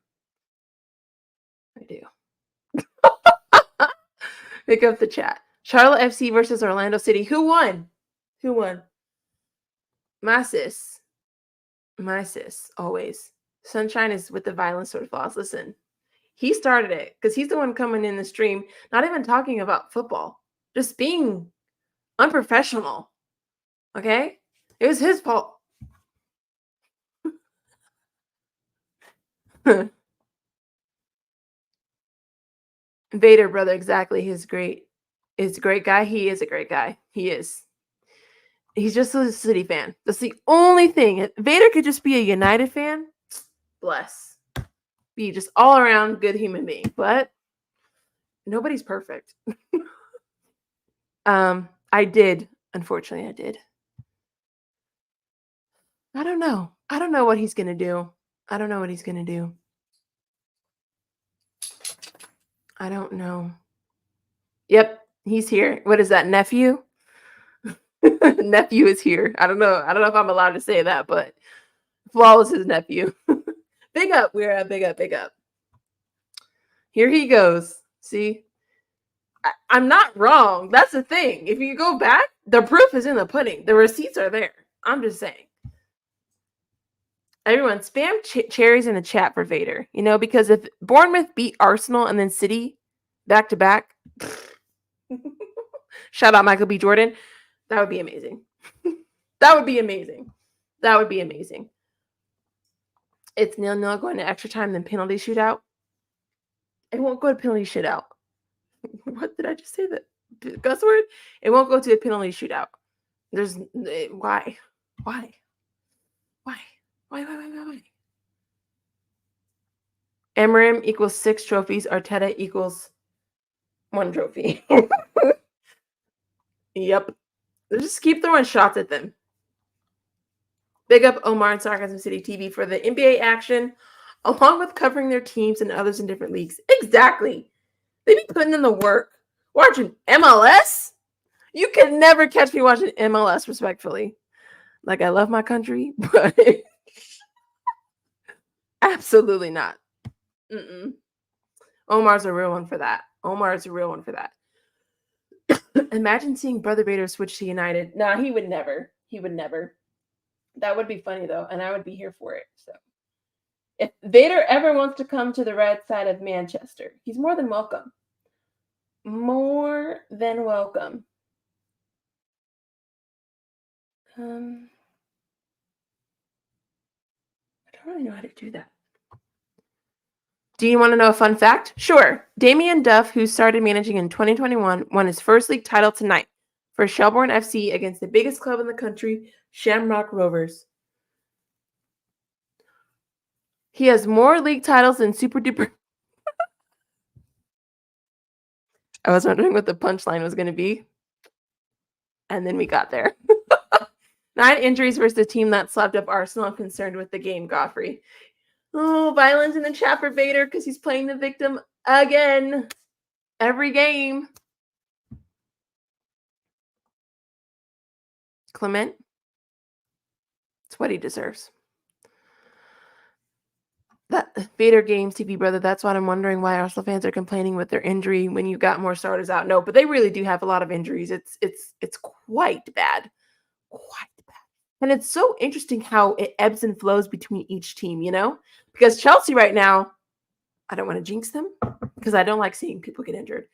I do. Pick up the chat. Charlotte FC versus Orlando City. Who won? Who won? My sis. My sis, always. Sunshine is with the violence sort of flaws. Listen, he started it because he's the one coming in the stream, not even talking about football, just being unprofessional. Okay? It was his fault. Vader, brother, exactly. He's great. He's a great guy. He is a great guy. He is. He's just a City fan. That's the only thing. Vader could just be a United fan. Bless. Be just all around good human being. But nobody's perfect. I did. Unfortunately, I did. I don't know. I don't know what he's going to do. I don't know what he's going to do. I don't know. Yep, he's here. What is that, nephew? Nephew is here. I don't know. I don't know if I'm allowed to say that, but Flawless his nephew. Big up, we're big up, big up. Here he goes. See? I'm not wrong. That's the thing. If you go back, the proof is in the pudding. The receipts are there. I'm just saying. Everyone, spam cherries in the chat for Vader. You know, because if Bournemouth beat Arsenal and then City back to back, shout out Michael B. Jordan, that would be amazing. That would be amazing. That would be amazing. It's 0-0 going to extra time, then penalty shootout. It won't go to penalty shootout. What did I just say? That cuss word? It won't go to a penalty shootout. There's why? Amorim equals 6 trophies. Arteta equals 1 trophy. Yep. Just keep throwing shots at them. Big up Omar and Sarcasm City TV for the NBA action, along with covering their teams and others in different leagues. Exactly. They be putting in the work. Watching MLS? You can never catch me watching MLS, respectfully. Like, I love my country, but absolutely not. Omar's a real one for that. Imagine seeing Brother Vader switch to United. Nah, he would never. That would be funny, though, and I would be here for it. So, if Vader ever wants to come to the red side of Manchester, he's more than welcome. More than welcome. I don't really know how to do that. Do you want to know a fun fact? Sure. Damien Duff, who started managing in 2021, won his first league title tonight for Shelbourne FC against the biggest club in the country, Shamrock Rovers. He has more league titles than Super Duper. I was wondering what the punchline was going to be. And then we got there. 9 injuries versus the team that slapped up Arsenal. I'm concerned with the game, Godfrey. Oh, violence in the chat for Vader because he's playing the victim again. Every game. Clement. It's what he deserves. That Vader Games TV, brother. That's why I'm wondering why Arsenal fans are complaining with their injury when you got more starters out. No, but they really do have a lot of injuries. It's quite bad. And it's so interesting how it ebbs and flows between each team, you know? Because Chelsea right now, I don't want to jinx them because I don't like seeing people get injured.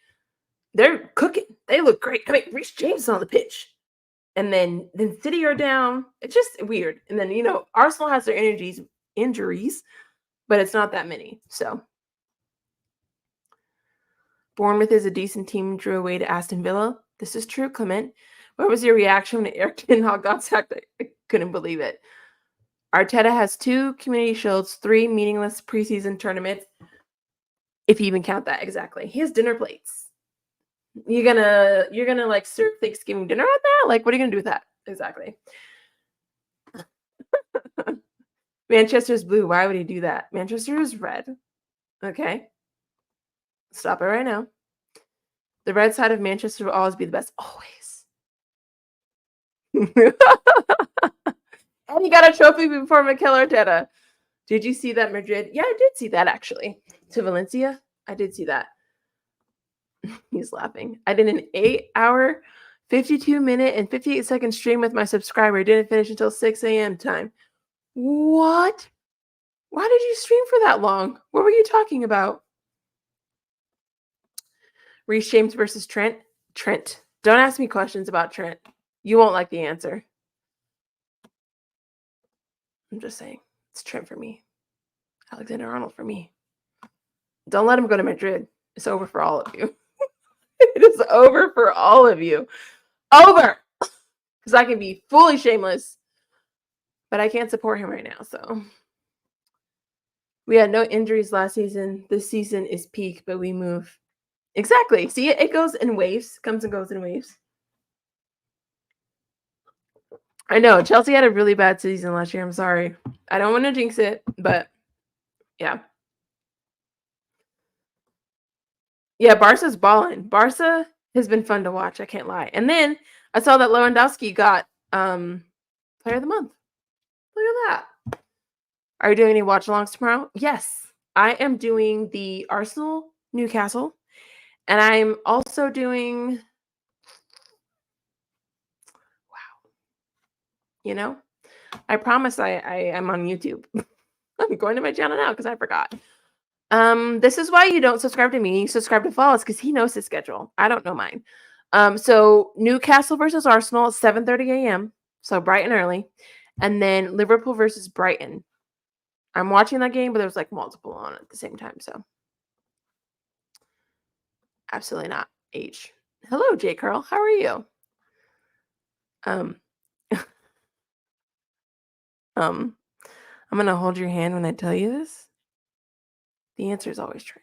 They're cooking. They look great. I mean, Reece James is on the pitch. And then City are down. It's just weird. And then, you know, Arsenal has their injuries, but it's not that many. So Bournemouth is a decent team, drew away to Aston Villa. This is true, Clement. What was your reaction when Eric Ten Hag got sacked? I couldn't believe it. Arteta has 2 community shields, 3 meaningless preseason tournaments, if you even count that exactly. He has dinner plates. You're gonna like serve Thanksgiving dinner on that? Like, what are you gonna do with that? Exactly. Manchester's blue. Why would he do that? Manchester is red. Okay. Stop it right now. The red side of Manchester will always be the best. Always. And he got a trophy before Mikel Arteta. Did you see that Madrid? Yeah, I did see that actually. To Valencia? I did see that. He's laughing. I did an 8-hour, 52-minute, and 58-second stream with my subscriber. I didn't finish until 6 a.m. time. What? Why did you stream for that long? What were you talking about? Reece James versus Trent. Trent. Don't ask me questions about Trent. You won't like the answer. I'm just saying. It's Trent for me. Alexander-Arnold for me. Don't let him go to Madrid. It's over for all of you. It is over for all of you. Over! Because I can be fully shameless. But I can't support him right now, so. We had no injuries last season. This season is peak, but we move. Exactly. See, it goes in waves. Comes and goes in waves. I know. Chelsea had a really bad season last year. I'm sorry. I don't want to jinx it, but yeah. Yeah, Barca's balling. Barca has been fun to watch. I can't lie. And then I saw that Lewandowski got Player of the Month. Look at that. Are you doing any watch-alongs tomorrow? Yes. I am doing the Arsenal Newcastle, and I'm also doing you know, I promise I am on YouTube. I'm going to my channel now because I forgot. This is why you don't subscribe to me. You subscribe to Flawless because he knows his schedule. I don't know mine. So Newcastle versus Arsenal at 7:30 a.m. So bright and early. And then Liverpool versus Brighton. I'm watching that game, but there's like multiple on at the same time. So absolutely not. H. Hello, J. Carl. How are you? Um, I'm gonna hold your hand when I tell you this. The answer is always true.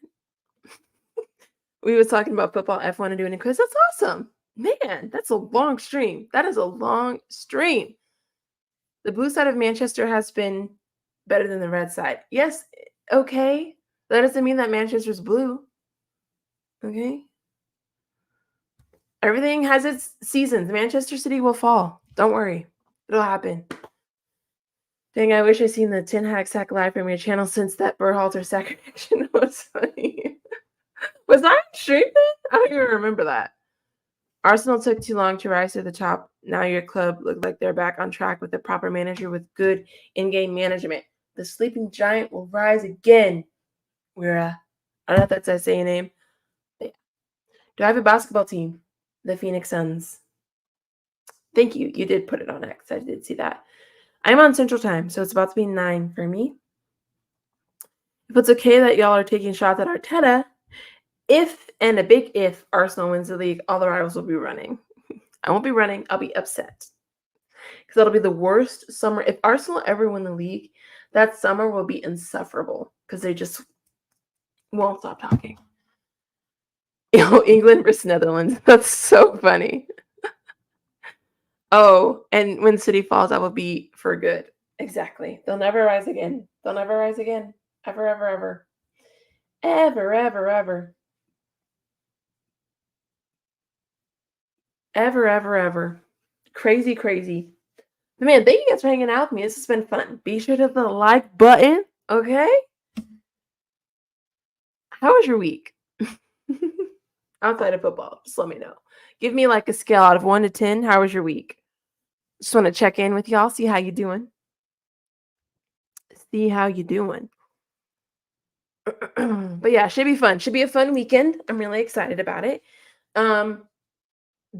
We was talking about football, F1, and doing a quiz. That's awesome. Man, that's a long stream. That is a long stream. The blue side of Manchester has been better than the red side. Yes, okay. That doesn't mean that Manchester's blue. Okay. Everything has its seasons. Manchester City will fall. Don't worry. It'll happen. Dang, I wish I seen the Ten Hag sack live from your channel since that Berhalter sack action was funny. Was I on stream then? I don't even remember that. Arsenal took too long to rise to the top. Now your club look like they're back on track with a proper manager with good in-game management. The sleeping giant will rise again. I don't know if that's a saying name. Yeah. Do I have a basketball team? The Phoenix Suns. Thank you. You did put it on X. I did see that. I'm on Central Time, so it's about to be 9 for me. If it's okay that y'all are taking shots at Arteta, if, and a big if, Arsenal wins the league, all the rivals will be running. I won't be running. I'll be upset. Because that'll be the worst summer. If Arsenal ever win the league, that summer will be insufferable. Because they just won't stop talking. England versus Netherlands. That's so funny. Oh, and when City falls, that will be for good. Exactly. They'll never rise again. They'll never rise again. Ever, ever, ever. Ever, ever, ever. Ever, ever, ever. Crazy, crazy. But man, thank you guys for hanging out with me. This has been fun. Be sure to hit the like button, okay? How was your week? Outside of football, just let me know. Give me like a scale out of 1 to 10. How was your week? Just want to check in with y'all, see how you doing. See how you doing. But yeah, should be fun. Should be a fun weekend. I'm really excited about it.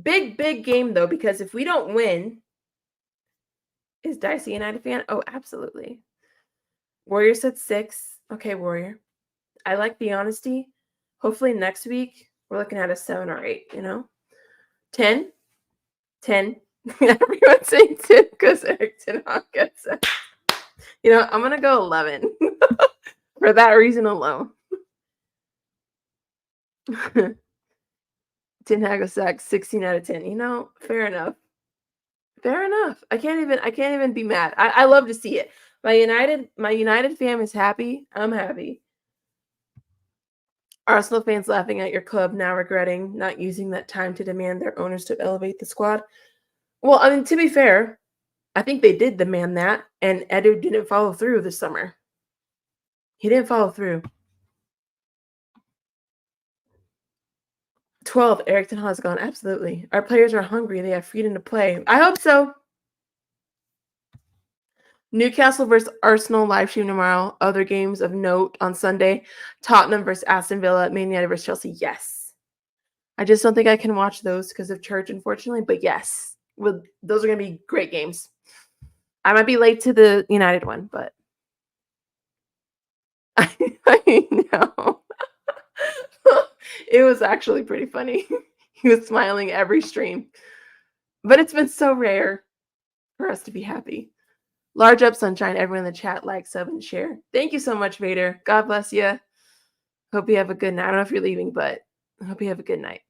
Big game though, because if we don't win, is Dicey a United fan? Oh, absolutely. Warrior said 6. Okay, Warrior. I like the honesty. Hopefully next week we're looking at a 7 or 8, 10. 10. Everyone's saying 10 because Eric Ten Hag gets it. I'm going to go 11 for that reason alone. Ten Hag was sacked 16 out of 10. Fair enough. Fair enough. I can't even be mad. I love to see it. My United fam is happy. I'm happy. Arsenal fans laughing at your club now regretting not using that time to demand their owners to elevate the squad. Well, I mean, to be fair, I think they did demand that, and Edu didn't follow through this summer. He didn't follow through. 12, Eric Ten Hag has gone. Absolutely. Our players are hungry. They have freedom to play. I hope so. Newcastle versus Arsenal live stream tomorrow. Other games of note on Sunday. Tottenham versus Aston Villa. Man United versus Chelsea. Yes. I just don't think I can watch those because of church, unfortunately. But yes, those are going to be great games. I might be late to the United one, but I know. It was actually pretty funny. He was smiling every stream. But it's been so rare for us to be happy. Large up, sunshine. Everyone in the chat, like, sub, and share. Thank you so much, Vader. God bless you. Hope you have a good night. I don't know if you're leaving, but I hope you have a good night.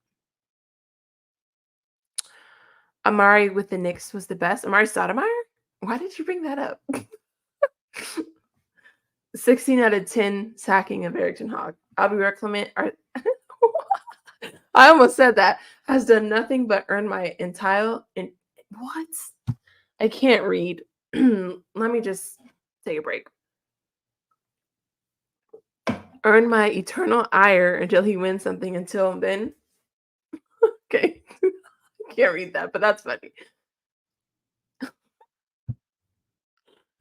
Amari with the Knicks was the best. Amari Stoudemire? Why did you bring that up? 16 out of 10 sacking of Eric Ten Hag. Albie Clement I almost said that. Has done nothing but earn my entire... What? I can't read. Let me just take a break. earn my eternal ire until he wins something. Until then, okay, I can't read that, but that's funny.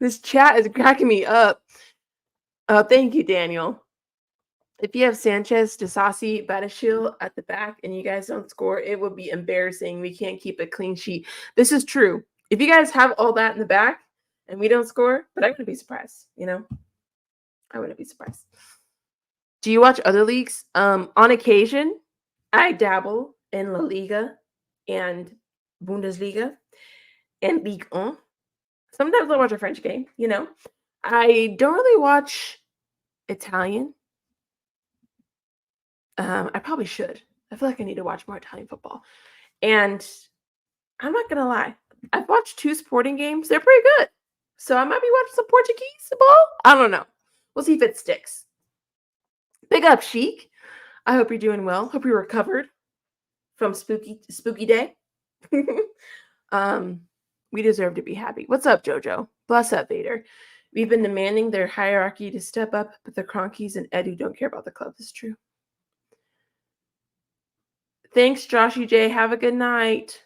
This chat is cracking me up. Oh, thank you, Daniel. If you have Sanchez, Disasi, Badashil at the back and you guys don't score, it would be embarrassing. We can't keep a clean sheet. This is true. If you guys have all that in the back and we don't score, but I wouldn't be surprised, I wouldn't be surprised. Do you watch other leagues? On occasion, I dabble in La Liga and Bundesliga and Ligue 1. Sometimes I'll watch a French game, I don't really watch Italian. I probably should. I feel like I need to watch more Italian football. And I'm not going to lie. I've watched 2 sporting games. They're pretty good. So I might be watching some Portuguese ball. I don't know. We'll see if it sticks. Big up, Sheik. I hope you're doing well. Hope you recovered from spooky day. We deserve to be happy. What's up, Jojo? Bless up, Vader. We've been demanding their hierarchy to step up, but the Cronkies and Edu don't care about the club. This is true. Thanks, Joshy J. Have a good night.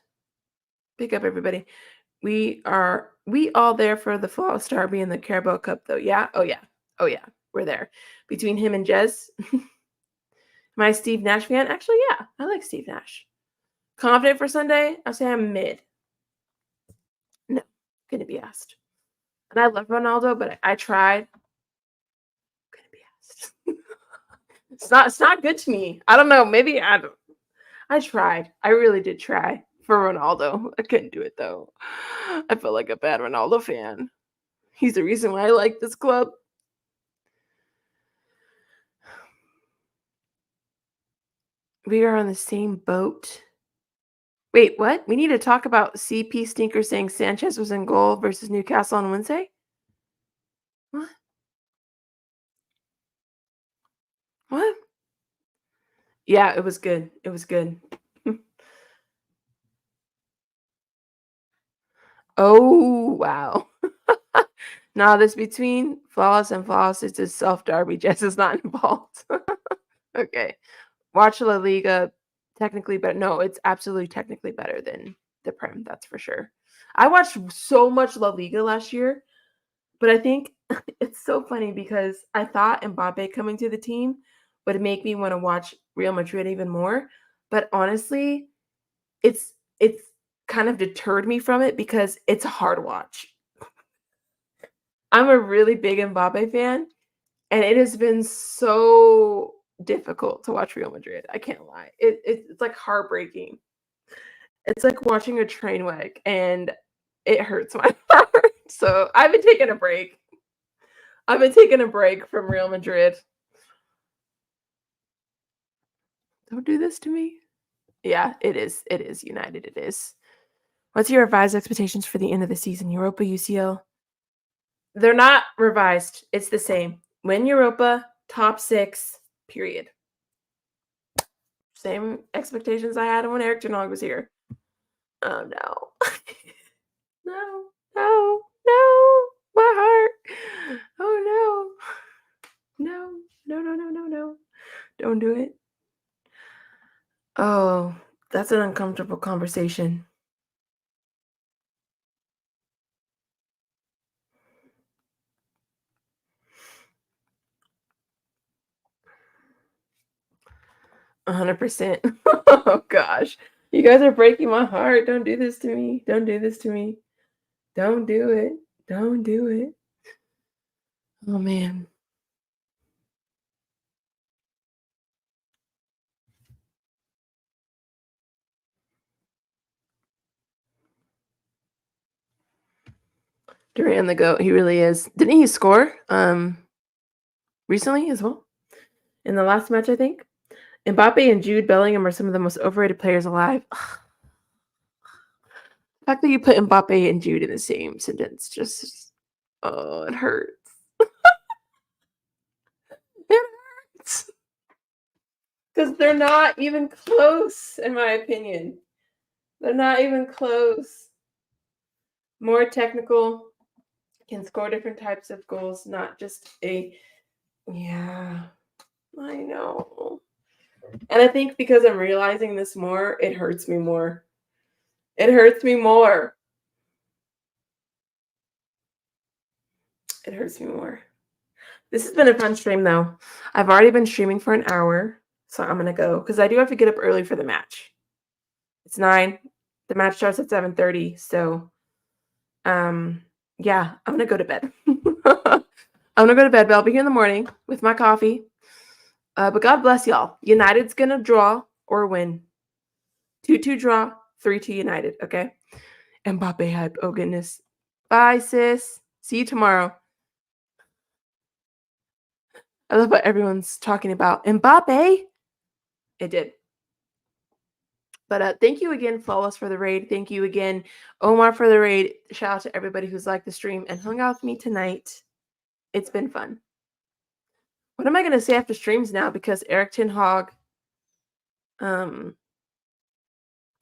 Pick up, everybody. We all there for the Flawless Derby and the Carabao Cup, though. Yeah? Oh, yeah. We're there. Between him and Jez. Am I a Steve Nash fan? Actually, yeah. I like Steve Nash. Confident for Sunday? I'll say I'm mid. No. Gonna be asked. And I love Ronaldo, but I tried. Gonna be asked. It's not good to me. I don't know. Maybe I tried. I really did try for Ronaldo. I couldn't do it, though. I feel like a bad Ronaldo fan. He's the reason why I like this club. We are on the same boat. Wait, what? We need to talk about CP Stinker saying Sanchez was in goal versus Newcastle on Wednesday? What? What? Yeah, it was good. It was good. Oh, wow. Nah, this between Flawless and Flawless is just self-derby. Jess is not involved. Okay. Watch La Liga. Technically better. No, it's absolutely technically better than the Prem. That's for sure. I watched so much La Liga last year, but I think it's so funny because I thought Mbappe coming to the team would make me want to watch Real Madrid even more. But honestly, it's kind of deterred me from it because it's a hard watch. I'm a really big Mbappe fan, and it has been so difficult to watch Real Madrid. I can't lie. It's like heartbreaking. It's like watching a train wreck, and it hurts my heart. So I've been taking a break. I've been taking a break from Real Madrid. Don't do this to me. Yeah, it is. It is United. It is. What's your revised expectations for the end of the season? Europa, UCL? They're not revised. It's the same. Win Europa, top 6, period. Same expectations I had when Eric Ten Hag was here. Oh, no. No. My heart. Oh, no. No. Don't do it. Oh, that's an uncomfortable conversation. %. Oh, gosh. You guys are breaking my heart. Don't do this to me. Don't do this to me. Don't do it. Don't do it. Oh, man. Durant the GOAT. He really is. Didn't he score recently as well? In the last match, I think. Mbappe and Jude Bellingham are some of the most overrated players alive. The fact that you put Mbappe and Jude in the same sentence just, oh, it hurts. It hurts. Because they're not even close, in my opinion. They're not even close. More technical, can score different types of goals, not just yeah. I know. And I think because I'm realizing this more, it hurts me more. It hurts me more. It hurts me more. This has been a fun stream, though. I've already been streaming for an hour, so I'm going to go because I do have to get up early for the match. It's 9. The match starts at 7:30, so yeah, I'm going to go to bed. I'm going to go to bed, but I'll be here in the morning with my coffee. But God bless y'all. United's going to draw or win. 2-2 draw, 3-2 United, okay? Mbappe hype. Oh, goodness. Bye, sis. See you tomorrow. I love what everyone's talking about. Mbappe? It did. But thank you again, Flawless, for the raid. Thank you again, Omar, for the raid. Shout out to everybody who's liked the stream and hung out with me tonight. It's been fun. What am I going to say after streams now? Because Eric Ten Hag isn't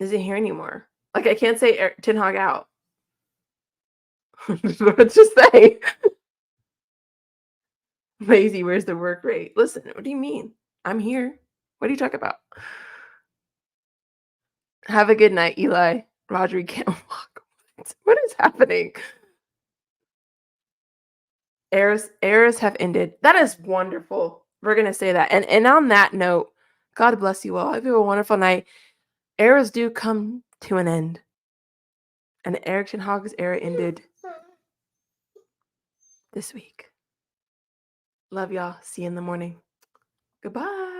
here anymore. Like, I can't say Eric Ten Hag out. Let's just say. Lazy, where's the work rate? Listen, what do you mean? I'm here. What are you talking about? Have a good night, Eli. Rodri can't walk. What is happening? Eras have ended. That is wonderful. We're gonna say that. And on that note, God bless you all. I hope you have a wonderful night. Eras do come to an end. And the Eric Ten Hag's era ended this week. Love y'all. See you in the morning. Goodbye.